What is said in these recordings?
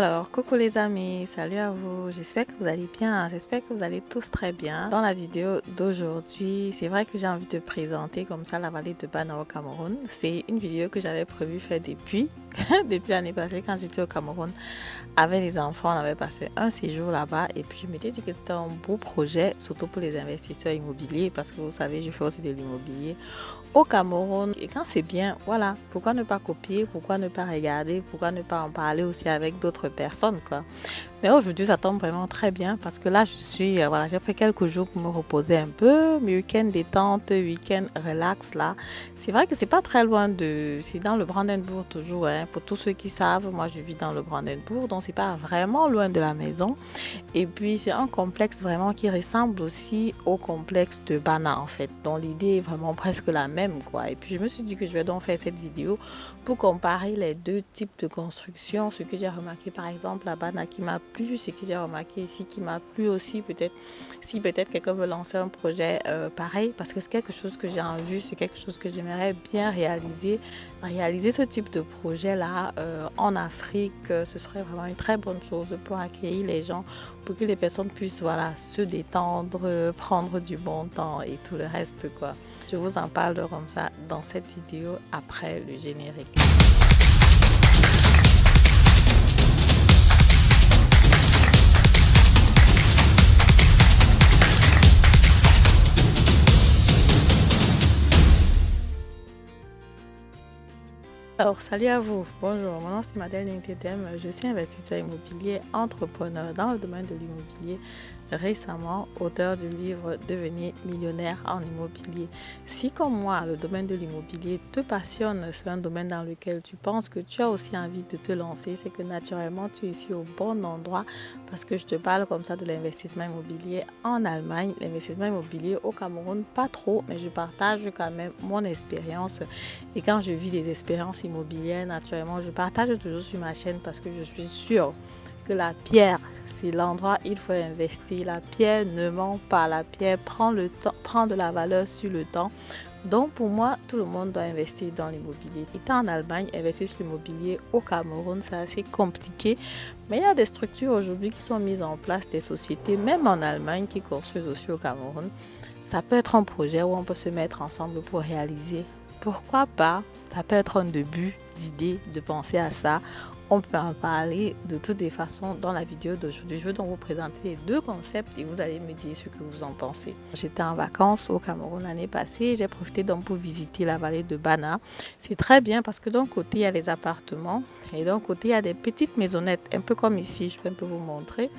Alors, coucou les amis, salut à vous, j'espère que vous allez bien, j'espère que vous allez tous très bien. Dans la vidéo d'aujourd'hui, c'est vrai que j'ai envie de présenter comme ça la vallée de Bana au Cameroun. C'est une vidéo que j'avais prévu faire depuis l'année passée quand j'étais au Cameroun. Avec les enfants, on avait passé un séjour là-bas et puis je m'étais dit que c'était un beau projet, surtout pour les investisseurs immobiliers parce que vous savez, je fais aussi de l'immobilier au Cameroun. Et quand c'est bien, voilà, pourquoi ne pas copier, pourquoi ne pas regarder, pourquoi ne pas en parler aussi avec d'autres personnes, quoi. Mais aujourd'hui, ça tombe vraiment très bien parce que là, voilà, j'ai pris quelques jours pour me reposer un peu. Mes week-ends détente, week-end relax, là. C'est vrai que c'est pas très loin c'est dans le Brandenburg toujours, hein. Pour tous ceux qui savent, moi, je vis dans le Brandenburg, donc c'est pas vraiment loin de la maison. Et puis, c'est un complexe vraiment qui ressemble aussi au complexe de Bana, en fait. Donc, l'idée est vraiment presque la même, quoi. Et puis, je me suis dit que je vais donc faire cette vidéo pour comparer les deux types de construction. Ce que j'ai remarqué, par exemple, à Bana qui m'a plu, ce que j'ai remarqué ici qui m'a plu aussi, peut-être, si peut-être quelqu'un veut lancer un projet pareil, parce que c'est quelque chose que j'ai en vue, c'est quelque chose que j'aimerais bien réaliser ce type de projet-là en Afrique, ce serait vraiment une très bonne chose pour accueillir les gens, pour que les personnes puissent voilà, se détendre, prendre du bon temps et tout le reste, quoi. Je vous en parle comme ça dans cette vidéo après le générique. Alors, salut à vous. Bonjour, mon nom c'est Madeleine Linkedem. Je suis investisseur immobilier, entrepreneur dans le domaine de l'immobilier. Récemment, auteur du livre Devenir millionnaire en immobilier. Si comme moi, le domaine de l'immobilier te passionne, c'est un domaine dans lequel tu penses que tu as aussi envie de te lancer, c'est que naturellement tu es ici au bon endroit parce que je te parle comme ça de l'investissement immobilier en Allemagne, l'investissement immobilier au Cameroun, pas trop, mais je partage quand même mon expérience. Et quand je vis des expériences immobilières, naturellement, je partage toujours sur ma chaîne parce que je suis sûre que la pierre, c'est l'endroit où il faut investir. La pierre ne ment pas. La pierre prend le temps, prend de la valeur sur le temps. Donc pour moi, tout le monde doit investir dans l'immobilier. Étant en Allemagne, investir sur l'immobilier au Cameroun, c'est assez compliqué. Mais il y a des structures aujourd'hui qui sont mises en place, des sociétés, même en Allemagne, qui construisent aussi au Cameroun. Ça peut être un projet où on peut se mettre ensemble pour réaliser. Pourquoi pas? Ça peut être un début d'idée, de penser à ça. On peut en parler de toutes les façons dans la vidéo d'aujourd'hui. Je veux donc vous présenter les deux concepts et vous allez me dire ce que vous en pensez. J'étais en vacances au Cameroun l'année passée. J'ai profité donc pour visiter la vallée de Bana. C'est très bien parce que d'un côté, il y a les appartements et d'un côté, il y a des petites maisonnettes, un peu comme ici. Je vais un peu vous montrer.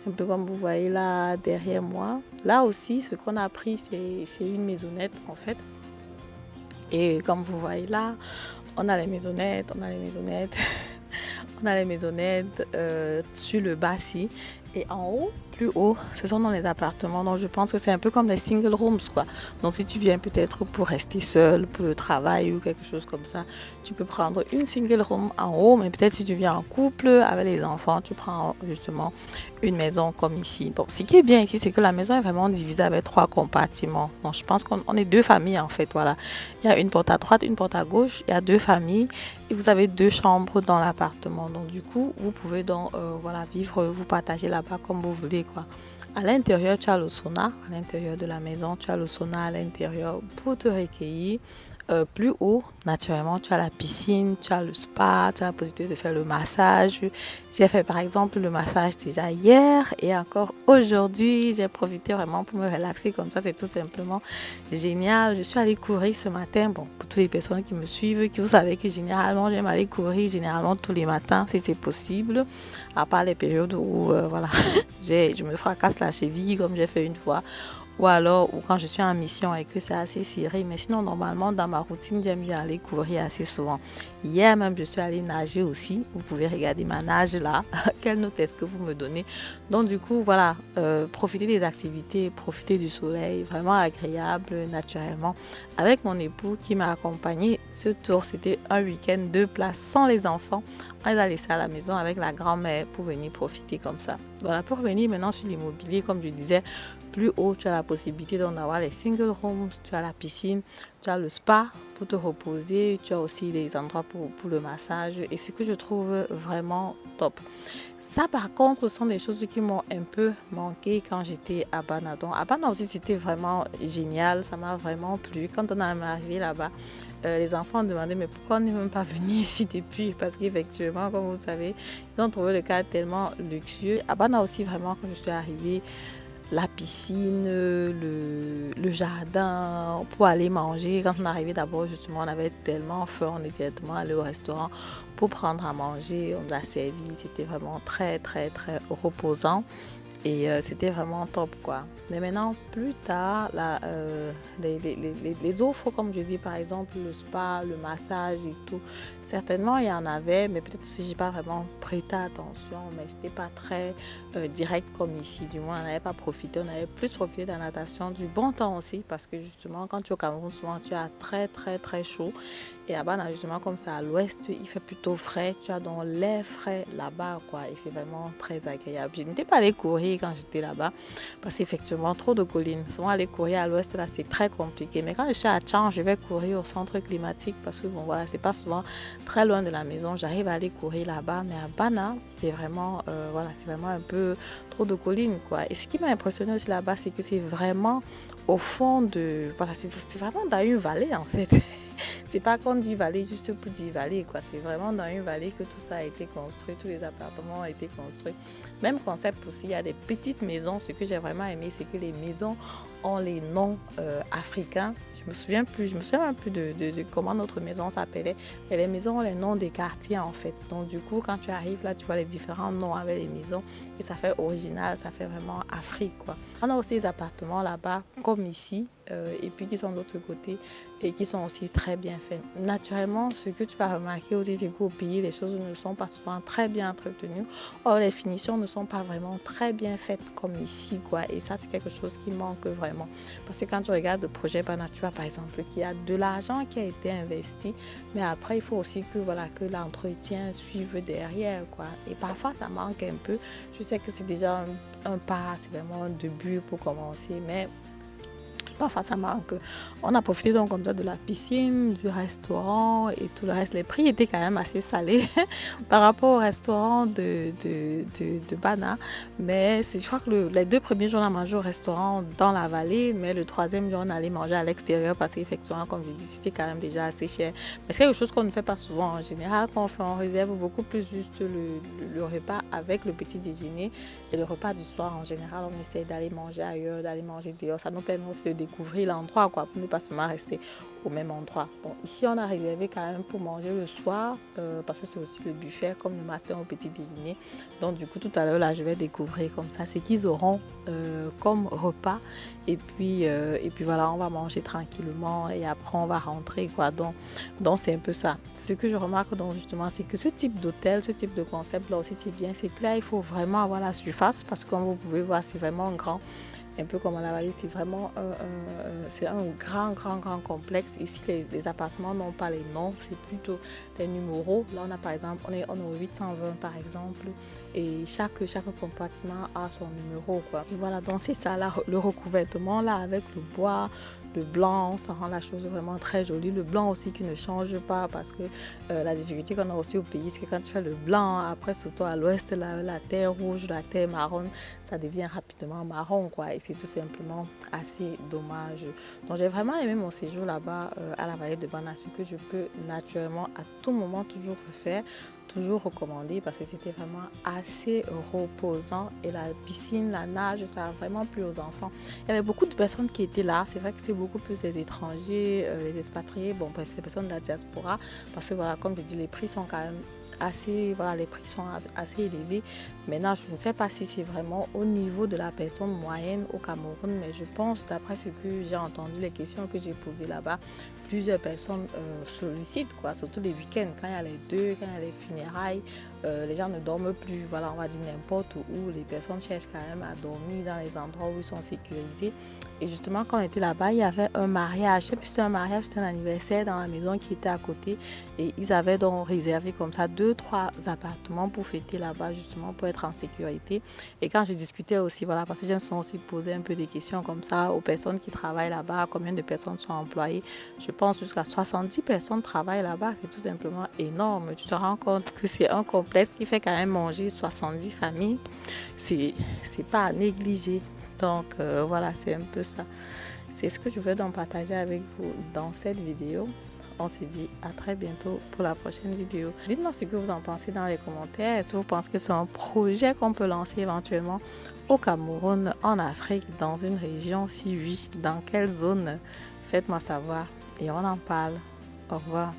Un peu comme vous voyez là derrière moi. Là aussi, ce qu'on a pris, c'est une maisonnette en fait. Et comme vous voyez là, on a les maisonnettes, on a les maisonnettes sur le bas-ci. Et en haut, plus haut, ce sont dans les appartements. Donc je pense que c'est un peu comme les single rooms, quoi. Donc si tu viens peut-être pour rester seul, pour le travail ou quelque chose comme ça, tu peux prendre une single room en haut. Mais peut-être si tu viens en couple avec les enfants, tu prends justement une maison comme ici. Bon, ce qui est bien ici, c'est que la maison est vraiment divisée avec 3 compartiments. Donc je pense qu'on est 2 familles en fait, voilà. Il y a une porte à droite, une porte à gauche. Il y a 2 familles et vous avez 2 chambres dans l'appartement. Donc du coup, vous pouvez donc voilà, vivre, vous partager là-bas comme vous voulez, quoi. À l'intérieur, tu as le sauna. À l'intérieur de la maison, tu as le sauna à l'intérieur pour te recueillir. Plus haut, naturellement, tu as la piscine, tu as le spa, tu as la possibilité de faire le massage. J'ai fait par exemple le massage déjà hier et encore aujourd'hui. J'ai profité vraiment pour me relaxer comme ça. C'est tout simplement génial. Je suis allée courir ce matin. Bon, pour toutes les personnes qui me suivent, qui vous savez que généralement, j'aime aller courir généralement tous les matins si c'est possible. À part les périodes où, voilà, je me fracasse la cheville comme j'ai fait une fois. Ou alors, ou quand je suis en mission et que c'est assez serré. Mais sinon, normalement, dans ma routine, j'aime bien aller courir assez souvent. Hier même, je suis allée nager aussi. Vous pouvez regarder ma nage là. Quelle note est-ce que vous me donnez? Donc, du coup, voilà, profiter des activités, profiter du soleil, vraiment agréable, naturellement. Avec mon époux qui m'a accompagné ce tour, c'était un week-end 2 places sans les enfants. On les a laissés à la maison avec la grand-mère pour venir profiter comme ça. Voilà, pour revenir maintenant sur l'immobilier, comme je disais, plus haut, tu as la la possibilité d'avoir les single rooms, tu as la piscine, tu as le spa pour te reposer, tu as aussi les endroits pour le massage et ce que je trouve vraiment top. Ça par contre ce sont des choses qui m'ont un peu manqué quand j'étais à Bana. Donc à Bana aussi c'était vraiment génial, ça m'a vraiment plu. Quand on est arrivé là-bas, les enfants ont demandé mais pourquoi on n'est même pas venu ici depuis, parce qu'effectivement comme vous savez ils ont trouvé le cadre tellement luxueux. À Bana aussi vraiment quand je suis arrivée, la piscine, le jardin, pour aller manger. Quand on arrivait d'abord, justement, on avait tellement faim, on est directement allé au restaurant pour prendre à manger. On nous a servi, c'était vraiment très, très, très reposant. Et c'était vraiment top, quoi. Mais maintenant, plus tard, les offres, comme je dis, par exemple, le spa, le massage et tout, certainement, il y en avait, mais peut-être aussi, je n'ai pas vraiment prêté attention, mais ce n'était pas très direct comme ici. Du moins, on n'avait pas profité, on avait plus profité de la natation, du bon temps aussi, parce que justement, quand tu es au Cameroun, souvent, tu as très, très, très chaud. Et là-bas, justement, comme ça, à l'ouest, il fait plutôt frais. Tu as donc l'air frais là-bas, quoi. Et c'est vraiment très agréable. Je n'étais pas allée courir quand j'étais là-bas, parce qu'effectivement, trop de collines. Souvent, aller courir à l'ouest, là, c'est très compliqué. Mais quand je suis à Tchang, je vais courir au centre climatique, parce que, bon, voilà, c'est pas souvent très loin de la maison. J'arrive à aller courir là-bas. Mais à Bana, c'est vraiment, voilà, c'est vraiment un peu trop de collines, quoi. Et ce qui m'a impressionné aussi là-bas, c'est que c'est vraiment au fond de... Voilà, c'est vraiment dans une vallée, en fait. C'est pas qu'on dit vallée juste pour dire vallée, quoi. C'est vraiment dans une vallée que tout ça a été construit, tous les appartements ont été construits. Même concept aussi, il y a des petites maisons. Ce que j'ai vraiment aimé, c'est que les maisons ont les noms africains. Je me souviens même plus de comment notre maison s'appelait. Mais les maisons ont les noms des quartiers, en fait. Donc du coup, quand tu arrives là, tu vois les différents noms avec les maisons. Et ça fait original, ça fait vraiment Afrique, quoi. On a aussi des appartements là-bas, comme ici, et puis qui sont de l'autre côté et qui sont aussi très bien faits. Naturellement, ce que tu vas remarquer aussi, c'est qu'au pays, les choses ne sont pas souvent très bien entretenues. Or, les finitions ne sont pas vraiment très bien faites comme ici, quoi. Et ça, c'est quelque chose qui manque vraiment. Parce que quand tu regardes le projet Bana, tu vois, par exemple, qu'il y a de l'argent qui a été investi, mais après, il faut aussi que, voilà, que l'entretien suive derrière, quoi. Et parfois, ça manque un peu. Je sais que c'est déjà un pas, c'est vraiment un début pour commencer, mais parfois ça manque. On a profité donc comme ça de la piscine, du restaurant et tout le reste. Les prix étaient quand même assez salés par rapport au restaurant de Bana. Mais je crois que les 2 premiers jours on a mangé au restaurant dans la vallée, mais le 3e jour on allait manger à l'extérieur parce qu'effectivement, comme je dis, c'était quand même déjà assez cher. Mais c'est quelque chose qu'on ne fait pas souvent en général. Quand on fait, on réserve beaucoup plus juste le repas avec le petit déjeuner et le repas du soir. En général, on essaie d'aller manger ailleurs, d'aller manger dehors. Ça nous permet aussi de découvrir l'endroit, quoi, pour ne pas seulement rester au même endroit. Bon, ici, on a réservé quand même pour manger le soir, parce que c'est aussi le buffet, comme le matin au petit déjeuner. Donc, du coup, tout à l'heure, là, je vais découvrir comme ça ce qu'ils auront comme repas. Et puis voilà, on va manger tranquillement et après, on va rentrer, quoi. Donc c'est un peu ça. Ce que je remarque, donc, justement, c'est que ce type d'hôtel, ce type de concept, là aussi, c'est bien. C'est que là, il faut vraiment avoir la surface parce que, comme vous pouvez voir, c'est vraiment grand. Un peu comme à la vallée, c'est vraiment c'est un grand complexe. Ici, les appartements n'ont pas les noms, c'est plutôt des numéros. Là, on a par exemple, on est au 820 par exemple, et chaque compartiment a son numéro, quoi. Et voilà, donc c'est ça, là, le recouvertement, là, avec le bois, le blanc, ça rend la chose vraiment très jolie. Le blanc aussi qui ne change pas parce que la difficulté qu'on a aussi au pays, c'est que quand tu fais le blanc, après, surtout à l'ouest, la terre rouge, la terre marron, ça devient rapidement marron, quoi. Et c'est tout simplement assez dommage. Donc, j'ai vraiment aimé mon séjour là-bas à la vallée de Bana, ce que je peux naturellement à tout moment toujours refaire, toujours recommander parce que c'était vraiment assez reposant et la piscine, la nage, ça a vraiment plu aux enfants. Il y avait beaucoup de personnes qui étaient là. C'est vrai que c'est beaucoup plus les étrangers, les expatriés, bon bref, les personnes de la diaspora parce que voilà, comme je dis, les prix sont quand même assez, voilà, les prix sont assez élevés. Maintenant, je ne sais pas si c'est vraiment au niveau de la personne moyenne au Cameroun, mais je pense, d'après ce que j'ai entendu, les questions que j'ai posées là-bas, plusieurs personnes sollicitent, quoi, surtout les week-ends, quand il y a les deuils, quand il y a les funérailles. les gens ne dorment plus, voilà, on va dire n'importe où. Les personnes cherchent quand même à dormir dans les endroits où ils sont sécurisés. Et justement, quand on était là-bas, il y avait un mariage. Je sais plus si c'était un mariage, c'était un anniversaire dans la maison qui était à côté. Et ils avaient donc réservé comme ça 2-3 appartements pour fêter là-bas, justement, pour être en sécurité. Et quand je discutais aussi, voilà, parce que j'aime souvent aussi poser un peu des questions comme ça aux personnes qui travaillent là-bas, combien de personnes sont employées. Je pense jusqu'à 70 personnes travaillent là-bas. C'est tout simplement énorme. Tu te rends compte que c'est un complexe qui fait quand même manger 70 familles. C'est pas à négliger. Donc voilà, c'est un peu ça. C'est ce que je veux donc partager avec vous dans cette vidéo. On se dit à très bientôt pour la prochaine vidéo. Dites-moi ce que vous en pensez dans les commentaires. Est-ce que vous pensez que c'est un projet qu'on peut lancer éventuellement au Cameroun, en Afrique, dans une région? Si oui, dans quelle zone? Faites-moi savoir et on en parle. Au revoir.